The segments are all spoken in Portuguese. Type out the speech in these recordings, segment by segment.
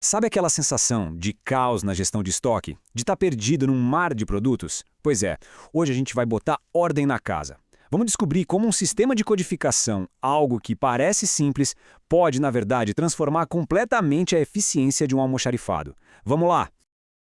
Sabe aquela sensação de caos na gestão de estoque? De estar perdido num mar de produtos? Pois é, hoje a gente vai botar ordem na casa. Vamos descobrir como um sistema de codificação, algo que parece simples, pode, na verdade, transformar completamente a eficiência de um almoxarifado. Vamos lá!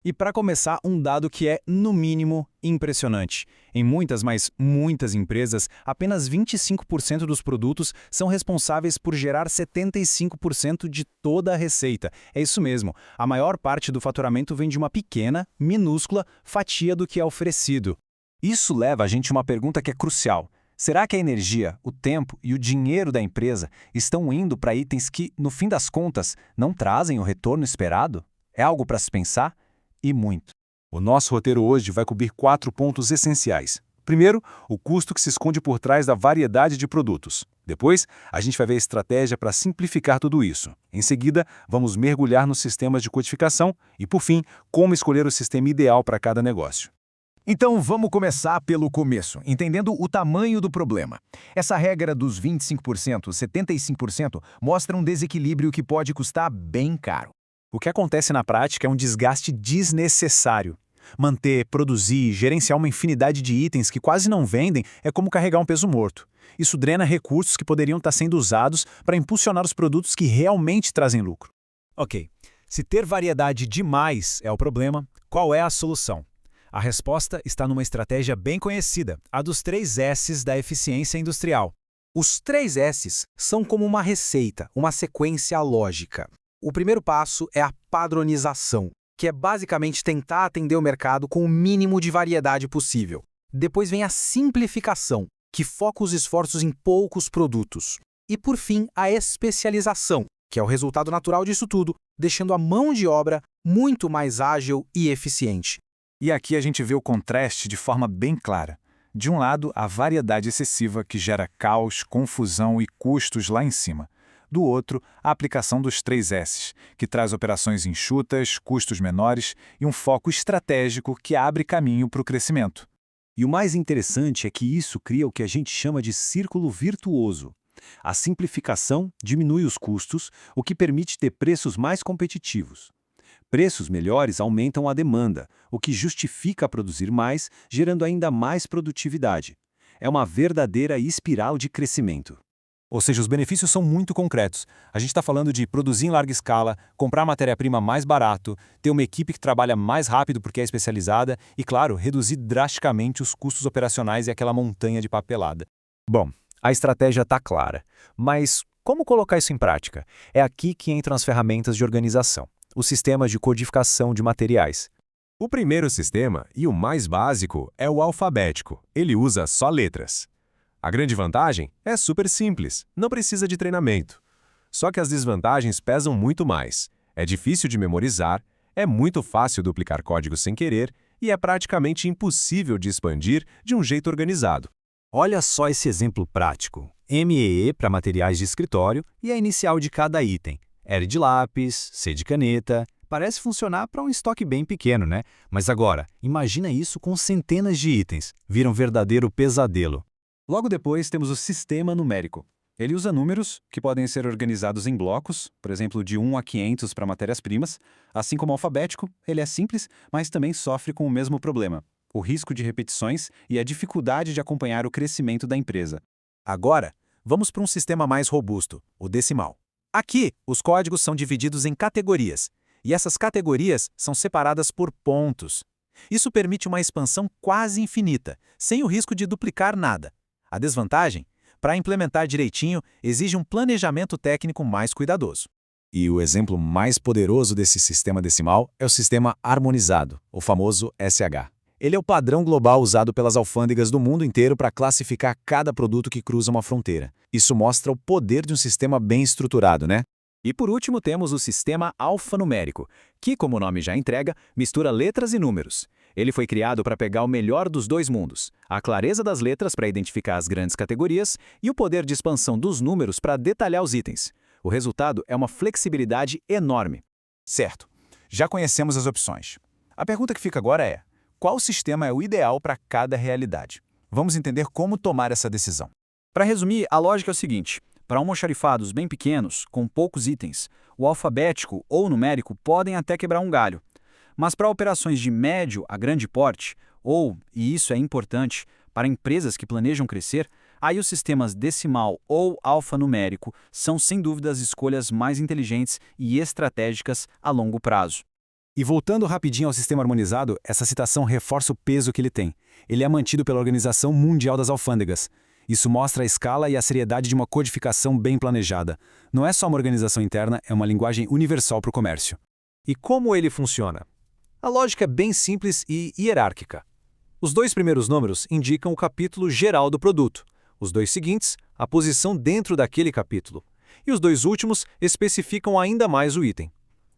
E para começar, um dado que é, no mínimo, impressionante. Em muitas, mas muitas empresas, apenas 25% dos produtos são responsáveis por gerar 75% de toda a receita. É isso mesmo, a maior parte do faturamento vem de uma pequena, minúscula fatia do que é oferecido. Isso leva a gente a uma pergunta que é crucial. Será que a energia, o tempo e o dinheiro da empresa estão indo para itens que, no fim das contas, não trazem o retorno esperado? É algo para se pensar? E muito. O nosso roteiro hoje vai cobrir 4 pontos essenciais. Primeiro, o custo que se esconde por trás da variedade de produtos. Depois, a gente vai ver a estratégia para simplificar tudo isso. Em seguida, vamos mergulhar nos sistemas de codificação e, por fim, como escolher o sistema ideal para cada negócio. Então vamos começar pelo começo, entendendo o tamanho do problema. Essa regra dos 25%, 75% mostra um desequilíbrio que pode custar bem caro. O que acontece na prática é um desgaste desnecessário. Manter, produzir e gerenciar uma infinidade de itens que quase não vendem é como carregar um peso morto. Isso drena recursos que poderiam estar sendo usados para impulsionar os produtos que realmente trazem lucro. Ok, se ter variedade demais é o problema, qual é a solução? A resposta está numa estratégia bem conhecida, a dos 3 S's da eficiência industrial. Os 3 S's são como uma receita, uma sequência lógica. O primeiro passo é a padronização, que é basicamente tentar atender o mercado com o mínimo de variedade possível. Depois vem a simplificação, que foca os esforços em poucos produtos. E por fim, a especialização, que é o resultado natural disso tudo, deixando a mão de obra muito mais ágil e eficiente. E aqui a gente vê o contraste de forma bem clara. De um lado, a variedade excessiva que gera caos, confusão e custos lá em cima. Do outro, a aplicação dos 3 S's, que traz operações enxutas, custos menores e um foco estratégico que abre caminho para o crescimento. E o mais interessante é que isso cria o que a gente chama de círculo virtuoso. A simplificação diminui os custos, o que permite ter preços mais competitivos. Preços melhores aumentam a demanda, o que justifica produzir mais, gerando ainda mais produtividade. É uma verdadeira espiral de crescimento. Ou seja, os benefícios são muito concretos. A gente está falando de produzir em larga escala, comprar matéria-prima mais barato, ter uma equipe que trabalha mais rápido porque é especializada e, claro, reduzir drasticamente os custos operacionais e aquela montanha de papelada. Bom, a estratégia está clara, mas como colocar isso em prática? É aqui que entram as ferramentas de organização, os sistemas de codificação de materiais. O primeiro sistema, e o mais básico, é o alfabético. Ele usa só letras. A grande vantagem é super simples, não precisa de treinamento. Só que as desvantagens pesam muito mais. É difícil de memorizar, é muito fácil duplicar códigos sem querer e é praticamente impossível de expandir de um jeito organizado. Olha só esse exemplo prático. MEE para materiais de escritório e a inicial de cada item. R de lápis, C de caneta. Parece funcionar para um estoque bem pequeno, né? Mas agora, imagina isso com centenas de itens. Vira um verdadeiro pesadelo. Logo depois temos o sistema numérico. Ele usa números, que podem ser organizados em blocos, por exemplo, de 1 a 500 para matérias-primas. Assim como o alfabético, ele é simples, mas também sofre com o mesmo problema: o risco de repetições e a dificuldade de acompanhar o crescimento da empresa. Agora, vamos para um sistema mais robusto, o decimal. Aqui, os códigos são divididos em categorias, e essas categorias são separadas por pontos. Isso permite uma expansão quase infinita, sem o risco de duplicar nada. A desvantagem? Para implementar direitinho, exige um planejamento técnico mais cuidadoso. E o exemplo mais poderoso desse sistema decimal é o sistema harmonizado, o famoso SH. Ele é o padrão global usado pelas alfândegas do mundo inteiro para classificar cada produto que cruza uma fronteira. Isso mostra o poder de um sistema bem estruturado, né? E por último temos o sistema alfanumérico, que, como o nome já entrega, mistura letras e números. Ele foi criado para pegar o melhor dos dois mundos, a clareza das letras para identificar as grandes categorias e o poder de expansão dos números para detalhar os itens. O resultado é uma flexibilidade enorme. Certo, já conhecemos as opções. A pergunta que fica agora é: qual sistema é o ideal para cada realidade? Vamos entender como tomar essa decisão. Para resumir, a lógica é o seguinte: Para almoxarifados bem pequenos, com poucos itens, o alfabético ou numérico podem até quebrar um galho. Mas para operações de médio a grande porte, ou, e isso é importante, para empresas que planejam crescer, aí os sistemas decimal ou alfanumérico são sem dúvida as escolhas mais inteligentes e estratégicas a longo prazo. E voltando rapidinho ao sistema harmonizado, essa citação reforça o peso que ele tem. Ele é mantido pela Organização Mundial das Alfândegas. Isso mostra a escala e a seriedade de uma codificação bem planejada. Não é só uma organização interna, é uma linguagem universal para o comércio. E como ele funciona? A lógica é bem simples e hierárquica. Os 2 primeiros números indicam o capítulo geral do produto. Os 2 seguintes, a posição dentro daquele capítulo. E os 2 últimos especificam ainda mais o item.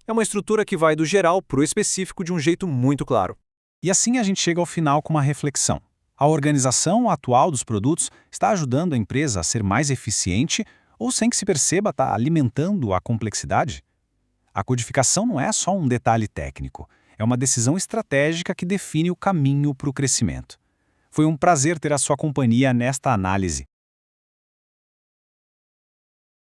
É uma estrutura que vai do geral para o específico de um jeito muito claro. E assim a gente chega ao final com uma reflexão. A organização atual dos produtos está ajudando a empresa a ser mais eficiente ou, sem que se perceba, está alimentando a complexidade? A codificação não é só um detalhe técnico, é uma decisão estratégica que define o caminho para o crescimento. Foi um prazer ter a sua companhia nesta análise.